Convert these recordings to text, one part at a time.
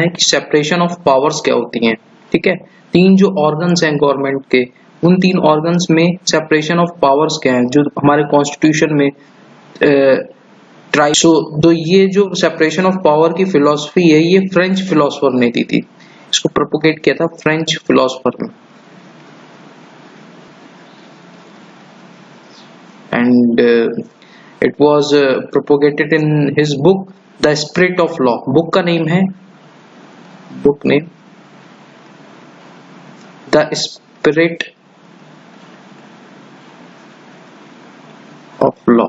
है कि separation of powers क्या होती हैं, ठीक है। तीन जो ऑर्गन्स हैं गवर्नमेंट के, उन तीन ऑर्गन्स में सेपरेशन ऑफ पावर्स क्या है जो हमारे कॉन्स्टिट्यूशन में तो ये जो सेपरेशन ऑफ पावर की फिलॉसफी है ये फ्रेंच फिलोसोफर ने दी थी, इसको प्रोपोगेट किया था फ्रेंच फिलोसोफर ने, and it was propagated in his book the spirit of law. Book का नेम है, book name the spirit of law,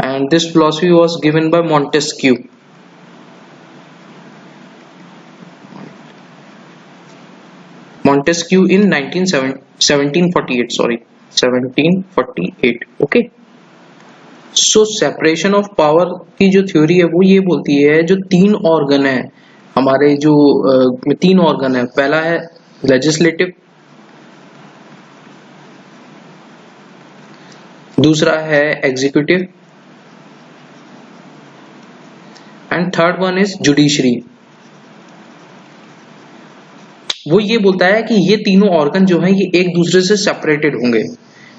and this philosophy was given by Montesquieu. Montesquieu in 1748, sorry, 1748. Okay. So separation of power की जो theory है वो ये बोलती है जो तीन ऑर्गन है हमारे, जो तीन ऑर्गन है, पहला है लेजिस्लेटिव, दूसरा है executive and third one is judiciary. वो ये बोलता है कि ये तीनों ऑर्गन जो हैं ये एक दूसरे से सेपरेटेड होंगे,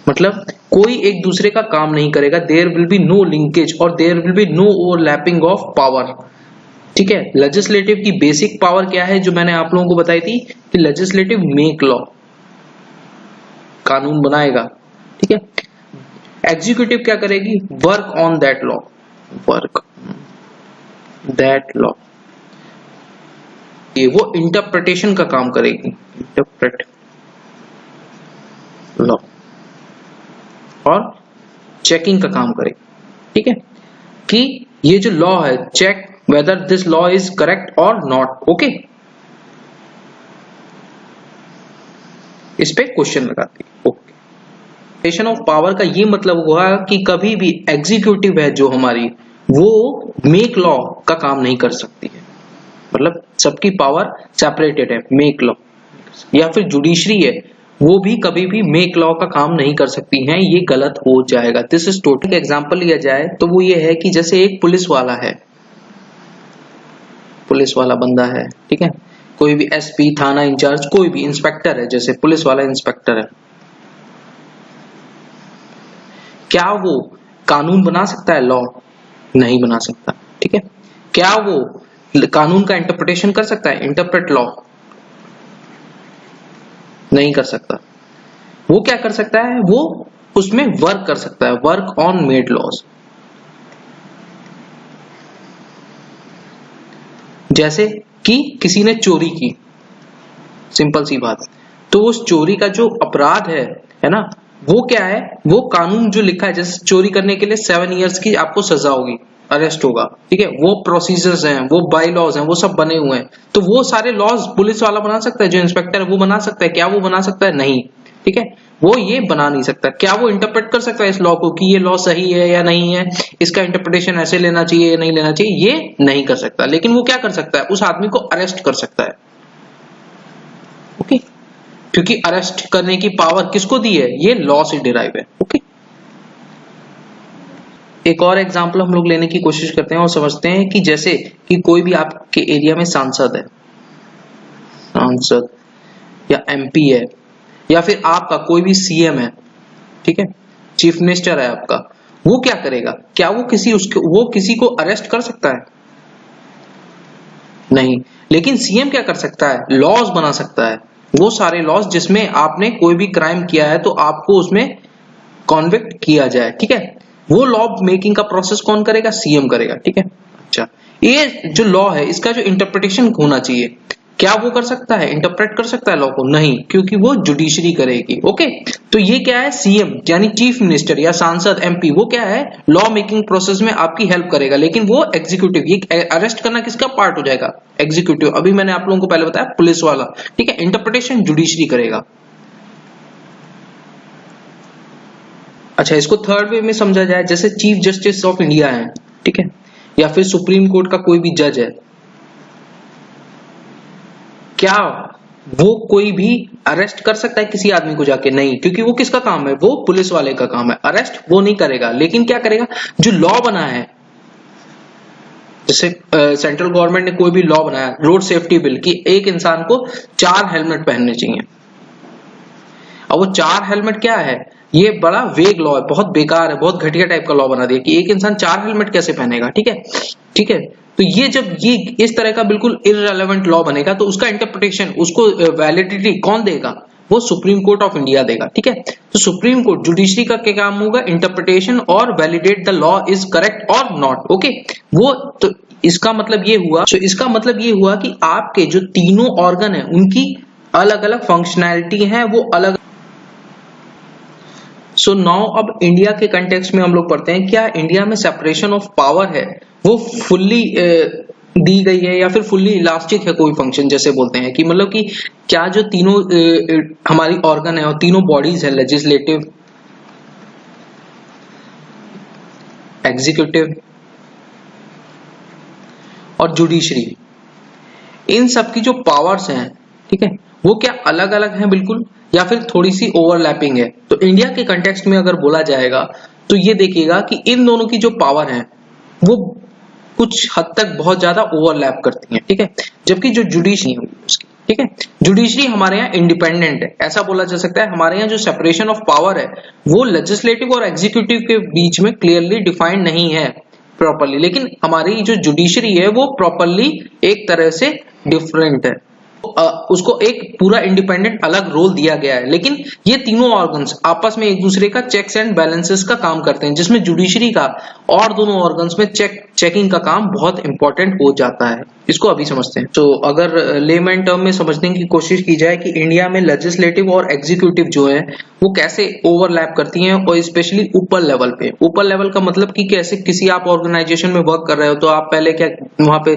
मतलब कोई एक दूसरे का काम नहीं करेगा, there will be no linkage और there will be no overlapping of power, ठीक है। लेजिस्लेटिव की बेसिक पावर क्या है जो मैंने आप लोगों को बताई थी कि लेजिस्लेटिव मेक लॉ, कानून बनाएगा, ठीक है। एग्जीक्यूटिव क्या करेगी, work on that law, work that law, ये वो इंटरप्रिटेशन का काम करेगी, इंटरप्रेट लॉ, और चेकिंग का काम करेगी, ठीक है, कि ये जो लॉ है check whether this law is correct और नॉट, ओके, इस पे क्वेश्चन लगाती है, ओके। सेपरेशन ऑफ पावर का ये मतलब हुआ कि कभी भी एग्जीक्यूटिव है जो हमारी वो मेक लॉ का काम नहीं कर सकती है, मतलब सबकी पावर सेपरेटेड है, मेक लॉ। या फिर जुडिशरी है वो भी कभी भी मेक लॉ का काम नहीं कर सकती हैं, ये गलत हो जाएगा। दिस इज टोटल एग्जांपल लिया जाए तो वो ये है कि जैसे एक पुलिस वाला है, पुलिस वाला बंदा है, ठीक है, कोई भी एसपी, थाना इंचार्ज, कोई भी इंस्पेक्टर है, जैसे पुलिस वाला इंस्पेक्टर है, क्या वो कानून बना सकता है, लॉ? नहीं बना सकता, ठीक है। क्या वो कानून का इंटरप्रिटेशन कर सकता है, इंटरप्रेट लॉ? नहीं कर सकता। वो क्या कर सकता है, वो उसमें वर्क कर सकता है, वर्क ऑन मेड लॉज। जैसे कि किसी ने चोरी की, सिंपल सी बात, तो उस चोरी का जो अपराध है ना, वो क्या है, वो कानून जो लिखा है, जैसे चोरी करने के लिए 7 इयर्स की आपको सजा होगी, अरेस्ट होगा, ठीक है, वो प्रोसीजर्स हैं, वो बाई लॉज हैं, वो सब बने हुए हैं, तो वो सारे लॉज पुलिस वाला बना सकता है, जो इंस्पेक्टर है वो बना सकता है, क्या वो बना सकता है? नहीं, ठीक है, वो ये बना नहीं सकता। क्या वो इंटरप्रेट कर सकता है इस लॉ को कि ये लॉ सही है या नहीं है, इसका इंटरप्रिटेशन ऐसे लेना चाहिए या नहीं लेना चाहिए, ये नहीं कर सकता। लेकिन वो क्या कर सकता है, उस आदमी को अरेस्ट कर सकता है, ओके, क्योंकि अरेस्ट करने की पावर किसको दी है, ये लॉ से डिराइव है, ओके। एक और एग्जांपल हम लोग लेने की कोशिश करते हैं और समझते हैं कि जैसे कि कोई भी आपके एरिया में सांसद है, सांसद या एमपी है, या फिर आपका कोई भी सीएम है, ठीक है, चीफ मिनिस्टर है आपका, वो क्या करेगा, क्या वो किसी को अरेस्ट कर सकता है? नहीं। लेकिन सीएम क्या कर सकता है, लॉज बना सकता है, वो सारे लॉज जिसमें आपने कोई भी क्राइम किया है तो आपको उसमें कॉन्विक्ट किया जाए, ठीक है, वो लॉ मेकिंग का प्रोसेस कौन करेगा, सीएम करेगा, ठीक है। अच्छा, ये जो लॉ है इसका जो इंटरप्रिटेशन होना चाहिए, क्या वो कर सकता है, इंटरप्रेट कर सकता है लॉ को? नहीं, क्योंकि वो जुडिशरी करेगी, ओके। तो ये क्या है, सीएम यानी चीफ मिनिस्टर या सांसद एमपी, वो क्या है, लॉ मेकिंग प्रोसेस में आपकी हेल्प करेगा, लेकिन वो एग्जीक्यूटिव, ये अरेस्ट करना किसका पार्ट हो जाएगा, एग्जीक्यूटिव। अभी मैंने आप लोगों को पहले बताया पुलिस वाला, ठीक है, इंटरप्रिटेशन जुडिशरी करेगा। अच्छा, इसको थर्ड वे में समझा जाए, जैसे चीफ जस्टिस ऑफ इंडिया है, ठीक है, या फिर सुप्रीम कोर्ट का कोई भी जज है, क्या वो कोई भी अरेस्ट कर सकता है किसी आदमी को जाके? नहीं, क्योंकि वो किसका काम है, वो पुलिस वाले का काम है, अरेस्ट वो नहीं करेगा। लेकिन क्या करेगा, जो लॉ बना है, जैसे सेंट्रल गवर्नमेंट ने कोई भी लॉ बनाया, रोड सेफ्टी बिल, कि एक इंसान को 4 हेलमेट पहनने चाहिए। अब वो 4 हेलमेट क्या है, ये बड़ा वेग लॉ है, बहुत बेकार है, बहुत घटिया टाइप का लॉ बना दिया कि एक इंसान 4 हेलमेट कैसे पहनेगा। ठीक है, ठीक है। तो ये जब ये इस तरह का बिल्कुल इररिलेवेंट लॉ बनेगा तो उसका इंटरप्रिटेशन, उसको वैलिडिटी कौन देगा, वो सुप्रीम कोर्ट ऑफ इंडिया देगा। ठीक है, तो सुप्रीम कोर्ट, जुडिशरी का क्या काम होगा, इंटरप्रिटेशन और validate the law is correct और नॉट। ओके, वो तो इसका मतलब ये हुआ, तो इसका मतलब ये हुआ कि आपके जो तीनों ऑर्गन है उनकी अलग अलग फंक्शनैलिटी है, वो अलग। सो नाउ अब इंडिया के कंटेक्स्ट में हम लोग पढ़ते हैं, क्या इंडिया में सेपरेशन ऑफ पावर है वो फुल्ली दी गई है या फिर फुल्ली इलास्टिक है कोई फंक्शन, जैसे बोलते हैं कि मतलब कि क्या जो तीनों हमारी ऑर्गन है और तीनों बॉडीज है, लेजिस्लेटिव, एग्जीक्यूटिव और जुडिशरी, इन सब की जो पावर्स हैं, ठीक है, वो क्या अलग अलग हैं बिल्कुल या फिर थोड़ी सी ओवरलैपिंग है। तो इंडिया के कंटेक्स्ट में अगर बोला जाएगा तो ये देखिएगा कि इन दोनों की जो पावर है वो कुछ हद तक बहुत ज्यादा ओवरलैप करती हैं। ठीक है, जबकि जो जुडिशरी है उसकी, ठीक है, जुडिशरी हमारे यहाँ इंडिपेंडेंट है, ऐसा बोला जा सकता है। हमारे यहाँ जो सेपरेशन ऑफ पावर है वो लेजिस्लेटिव और एग्जीक्यूटिव के बीच में क्लियरली डिफाइंड नहीं है प्रॉपरली, लेकिन हमारी जो जुडिशरी है वो प्रॉपरली एक तरह से डिफरेंट है, उसको एक पूरा इंडिपेंडेंट अलग रोल दिया गया है। लेकिन ये तीनों ऑर्गन्स आपस में एक दूसरे का चेक्स एंड बैलेंसेस का काम करते हैं, जिसमें जुडिशरी का और दोनों ऑर्गन्स में चेकिंग का काम बहुत इंपॉर्टेंट हो जाता है। इसको अभी समझते हैं। तो अगर लेमैन टर्म में समझने की कोशिश की जाए कि इंडिया में लेजिस्लेटिव और एग्जीक्यूटिव जो है वो कैसे ओवरलैप करती हैं, और स्पेशली ऊपर लेवल पे। ऊपर लेवल का मतलब कि कैसे किसी आप ऑर्गेनाइजेशन में वर्क कर रहे हो तो आप पहले क्या वहां पे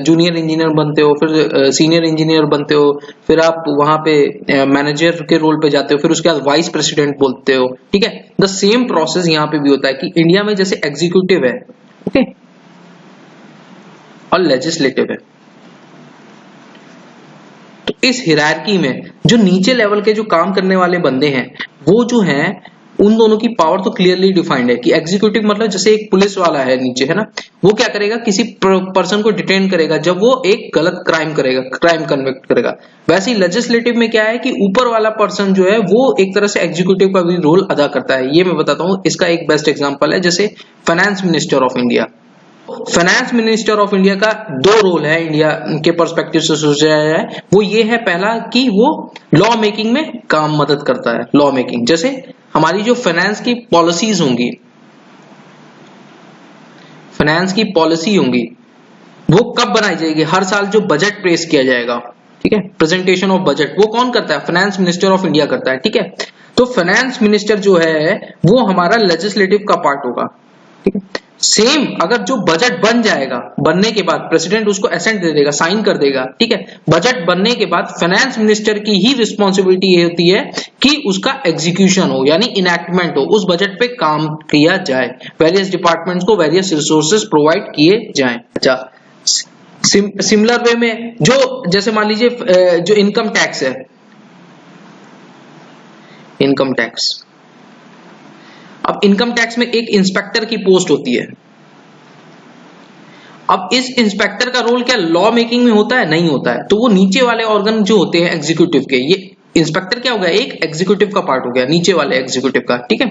जूनियर इंजीनियर बनते हो, फिर सीनियर इंजीनियर बनते हो, फिर आप वहां पे मैनेजर के रोल पे जाते हो, फिर उसके बाद वाइस प्रेसिडेंट बोलते हो। ठीक है, द सेम प्रोसेस यहाँ पे भी होता है कि इंडिया में जैसे एग्जीक्यूटिव है, ओके, और लेजिस्लेटिव है, तो इस हिरार्की में जो नीचे लेवल के जो काम करने वाले बंदे हैं वो जो हैं उन दोनों की पावर तो क्लियरली डिफाइंड है कि एग्जीक्यूटिव मतलब जैसे एक पुलिस वाला है नीचे, है ना, वो क्या करेगा, किसी पर्सन को डिटेन करेगा जब वो एक गलत क्राइम करेगा, क्राइम कन्विक्ट करेगा। वैसे ही लेजिस्लेटिव में क्या है कि ऊपर वाला पर्सन जो है वो एक तरह से एग्जीक्यूटिव का भी रोल अदा करता है। ये मैं बताता हूँ, इसका एक बेस्ट एग्जांपल है जैसे finance minister of India. Finance minister of India का 2 रोल है इंडिया के पर्सपेक्टिव से सोचा जाए, वो ये है, पहला कि वो लॉ मेकिंग में काम मदद करता है। लॉ मेकिंग जैसे हमारी जो फाइनेंस की पॉलिसीज होंगी, फाइनेंस की पॉलिसी होंगी वो कब बनाई जाएगी, हर साल जो बजट पेश किया जाएगा, ठीक है, प्रेजेंटेशन ऑफ बजट, वो कौन करता है, फाइनेंस मिनिस्टर ऑफ इंडिया करता है। ठीक है, तो फाइनेंस मिनिस्टर जो है वो हमारा लेजिस्लेटिव का पार्ट होगा। ठीक है, सेम अगर जो बजट बन जाएगा, बनने के बाद प्रेसिडेंट उसको एसेंट दे देगा, साइन कर देगा। ठीक है, बजट बनने के बाद फाइनेंस मिनिस्टर की ही रिस्पॉन्सिबिलिटी ये होती है कि उसका एग्जीक्यूशन हो, यानी इनैक्टमेंट हो, उस बजट पे काम किया जाए, वेरियस डिपार्टमेंट्स को वेरियस रिसोर्सेज प्रोवाइड किए जाएं। अच्छा, सिमिलर वे में जो जैसे मान लीजिए जो इनकम टैक्स है, इनकम टैक्स, अब इनकम टैक्स में एक इंस्पेक्टर की पोस्ट होती है। अब इस इंस्पेक्टर का रोल क्या लॉ मेकिंग में होता है, नहीं होता है, तो वो नीचे वाले ऑर्गन जो होते हैं एग्जीक्यूटिव के, ये इंस्पेक्टर क्या हो गया, एक एग्जीक्यूटिव का पार्ट हो गया, नीचे वाले एग्जीक्यूटिव का। ठीक है,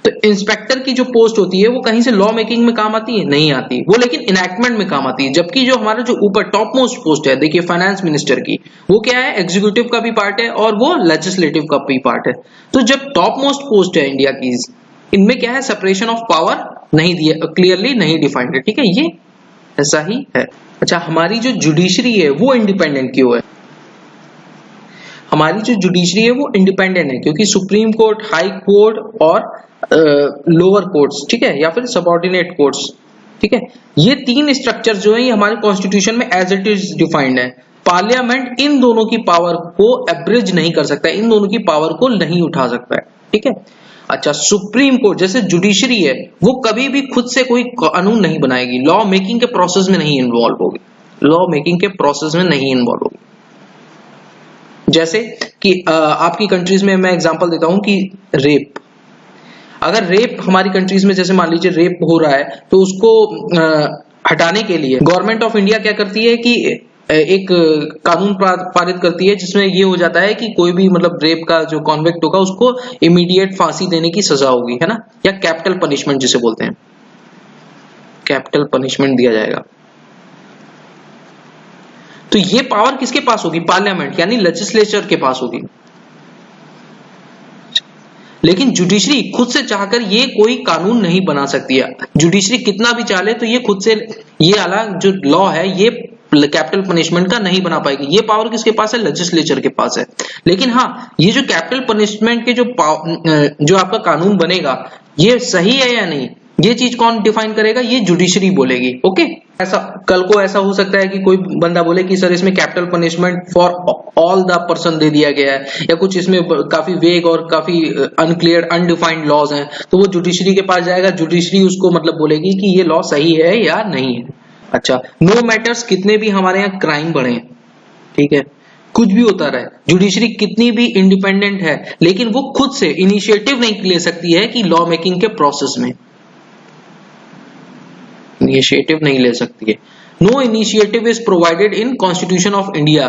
तो इंस्पेक्टर की जो पोस्ट होती है वो कहीं से लॉ मेकिंग में काम आती है, नहीं आती वो, लेकिन इनैक्टमेंट में काम आती है। जबकि जो हमारा जो ऊपर टॉप मोस्ट पोस्ट है, देखिए फाइनेंस मिनिस्टर की, वो क्या है, एग्जीक्यूटिव का भी पार्ट है और वो लेजिस्लेटिव का भी पार्ट है। तो जब टॉप मोस्ट पोस्ट है इंडिया की, इनमें क्या है, सेपरेशन ऑफ पावर नहीं दिया, क्लियरली नहीं डिफाइंड है। ठीक है, ये ऐसा ही है। अच्छा, हमारी जो जुडिशरी है वो इंडिपेंडेंट क्यों है, हमारी जो जुडिशरी है वो इंडिपेंडेंट है क्योंकि सुप्रीम कोर्ट, हाई कोर्ट और लोअर कोर्ट्स, ठीक है, या फिर सबऑर्डिनेट कोर्ट्स, ठीक है, ये 3 स्ट्रक्चर जो है ये हमारे कॉन्स्टिट्यूशन में एज इट इज डिफाइंड है। पार्लियामेंट इन दोनों की पावर को एब्रिज नहीं कर सकता, इन दोनों की पावर को नहीं उठा सकता है। ठीक है, अच्छा, सुप्रीम कोर्ट जैसे जुडिशरी है वो कभी भी खुद से कोई कानून नहीं बनाएगी, लॉ मेकिंग के प्रोसेस में नहीं इन्वॉल्व होगी, लॉ मेकिंग के प्रोसेस में नहीं इन्वॉल्व होगी। जैसे कि आपकी कंट्रीज में मैं एग्जांपल देता हूं कि रेप, अगर रेप हमारी कंट्रीज में जैसे मान लीजिए रेप हो रहा है तो उसको हटाने के लिए गवर्नमेंट ऑफ इंडिया क्या करती है कि एक कानून पारित करती है जिसमें ये हो जाता है कि कोई भी मतलब रेप का जो कॉन्विक्ट होगा उसको इमीडिएट फांसी देने की सजा होगी, है ना, या कैपिटल पनिशमेंट जिसे बोलते हैं, कैपिटल पनिशमेंट दिया जाएगा। तो ये पावर किसके पास होगी? पार्लियामेंट यानी लेजिस्लेचर के पास होगी। लेकिन जुडिशरी खुद से चाहकर ये कोई कानून नहीं बना सकती है। जुडिशरी कितना भी चाहे तो ये खुद से ये वाला जो लॉ है ये कैपिटल पनिशमेंट का नहीं बना पाएगी। ये पावर किसके पास है? लेजिस्लेचर के पास है। लेकिन हाँ, ये जो कैपिटल पनिशमेंट के जो आपका कानून बनेगा ये सही है या नहीं, ये चीज कौन डिफाइन करेगा? ये जुडिशरी बोलेगी। ओके, ऐसा कल को ऐसा हो सकता है कि कोई बंदा बोले कि सर इसमें capital punishment for all the person दे दिया गया है, या कुछ इसमें काफी वेग और काफी अनक्लियर अनडिफाइंड लॉज हैं, तो वो जुडिशरी के पास जाएगा, जुडिशरी उसको मतलब बोलेगी कि ये लॉ सही है या नहीं है। अच्छा, नो मैटर्स कितने भी हमारे यहाँ क्राइम बढ़े, ठीक है, कुछ भी होता रहे, जुडिशरी कितनी भी इंडिपेंडेंट है लेकिन वो खुद से इनिशिएटिव नहीं ले सकती है कि लॉ मेकिंग के प्रोसेस में इनिशिएटिव नहीं ले सकती है। No initiative is provided in constitution of India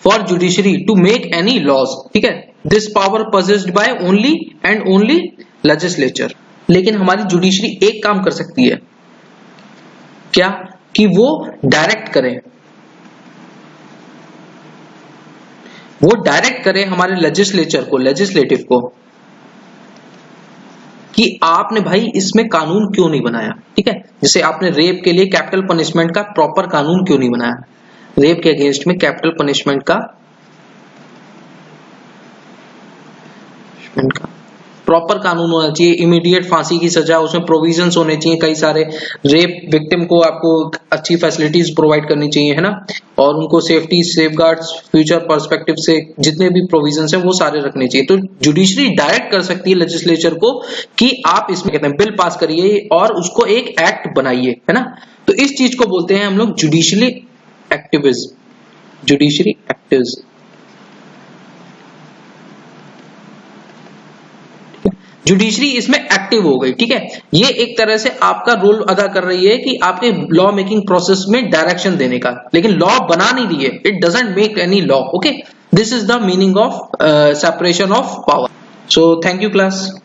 for judiciary to make any laws, ठीक है, this power possessed by only and only legislature. लेकिन हमारी जुडिशरी एक काम कर सकती है, क्या? कि वो डायरेक्ट करे, वो डायरेक्ट करे हमारे लेजिस्लेचर को, लेजिस्लेटिव को, कि आपने भाई इसमें कानून क्यों नहीं बनाया, ठीक है। जैसे आपने रेप के लिए कैपिटल पनिशमेंट का प्रॉपर कानून क्यों नहीं बनाया, रेप के अगेंस्ट में कैपिटल पनिशमेंट का प्रॉपर कानून होना चाहिए, इमीडिएट फांसी की सजा, उसमें प्रोविजंस होने चाहिए, कई सारे रेप विक्टिम को आपको अच्छी फैसिलिटीज प्रोवाइड करनी चाहिए, है ना, और उनको सेफ्टी सेफगार्ड्स फ्यूचर पर्सपेक्टिव से जितने भी प्रोविजंस हैं वो सारे रखने चाहिए। तो जुडिशरी डायरेक्ट कर सकती है लेजिस्लेचर को कि आप इसमें कहते हैं बिल पास करिए और उसको एक एक्ट बनाइए, है ना। तो इस चीज को बोलते हैं हम लोग judiciary activism, judiciary activism. Judiciary इसमें एक्टिव हो गई, ठीक है। ये एक तरह से आपका रोल अदा कर रही है कि आपके लॉ मेकिंग प्रोसेस में डायरेक्शन देने का, लेकिन लॉ बना नहीं रही है, it doesn't make any law. Okay, this is the meaning of separation of power. So thank you class.